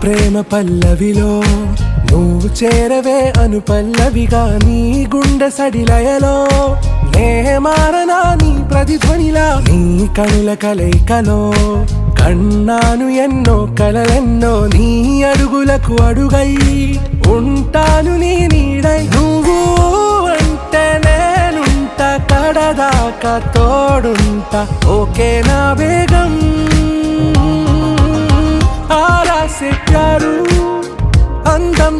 ప్రేమ పల్లవిలో నువ్వు చేరవే అను పల్లవిగా నీ గుండె సడిలయలో నే మారనా నీ ప్రతిధ్వనిలా నీ కనుల కలయికలో కన్నాను ఎన్నో కలలెన్నో నీ అడుగులకు అడుగై ఉంటాను నీ నీడై నువ్వు అంటే నేనుంట కడదాకా తోడుంటా ఓకే నా బేగం ఆరా से प्यारू अंदम